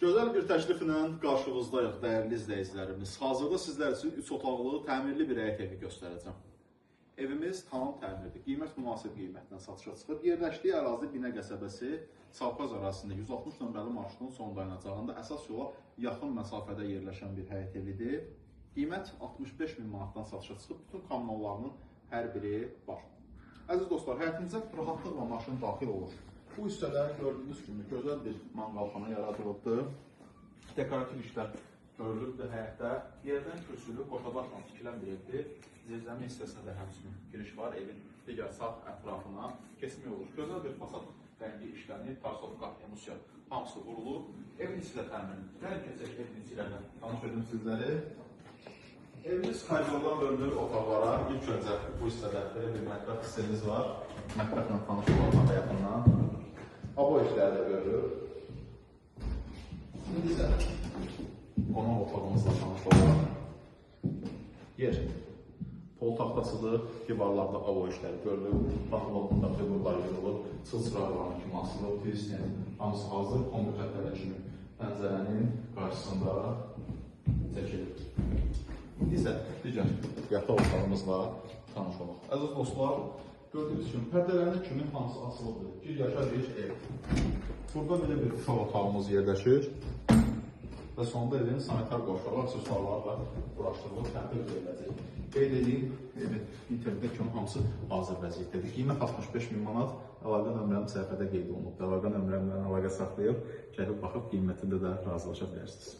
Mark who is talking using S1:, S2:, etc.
S1: Gözəl bir təkliflə qarşınızdayıq, dəyərli izləyicilərimiz. Hazırda sizlər üçün 3 otaqlı, təmirli bir həyət evi göstərəcəm. Evimiz tamam təmirlidir. Qiymət münasib qiymətdən satışa çıxıb. Yerləşdiyi ərazi Binə qəsəbəsi, Çavqaz ərazisində 160 nömrəli marşrutun son dayanacağında əsas yola yaxın məsafədə yerləşən bir həyət evidir. Qiymət 65 min manatdan satışa çıxıb. Bütün kommunallarının hər biri var. Əziz dostlar, həyətimizə rahatlıqla maşın daxil olur. Bu hissədə gördüyünüz kimi gözəl bir manqalxana yaradılıbdır. Dekorativ işlər görülübdür həyətdə. Yerdən kürsülü qoşalarla tikilən bir evdir. Zirzəmi hissəsində də həmçinin giriş var. Evin digər sağ ətrafına keçmək olur. Gözəl bir fasad rəngi işlənib, tarsovka, emusiya hamısı vurulub. Evin içi də təmirlidir. Gəlin keçək evin içilərlə tanış edim sizləri. Evimiz koridordan bölünür otaqlara. İlk öncə bu hissədə belə bir mətbəx hissəmiz var. Mətbəxlə tanış olalım həyatından. Abo işləri də görülür. Şimdi isə qonaq otağımızla tanış olalım. Yer. Pol taxtasıdır, divarlarda abo işləri görülür. Baxılığında figurlar yığılır, çılçıraqların kimi asılıb, pirisinin hamısı hazır, komplekatlara kimi pəncərənin qarşısında çəkilir. İndi isə digər yataq otağımızla tanış olaq. Əziz dostlar, gördüyünüz kimi pərdələrin kimi hamısı asılıbdır. Bir yaşa bir ev. Burada belə bir uşaq otağımız yerləşir və sonunda evin sanitar qoşulu aksesuarlarla quraşdırılıb təhvil veriləcək. Qeyd edeyim, evin internetdə kimi hamısı hazır vəziyyətdədir. Qiymət 65 min manat, əlaqə nömrəm səhifədə qeyd olunub. Əlaqə nömrəmlə əlaqə saxlayıb, gəlib baxıb qiymətində də razılaşa bilərsiniz.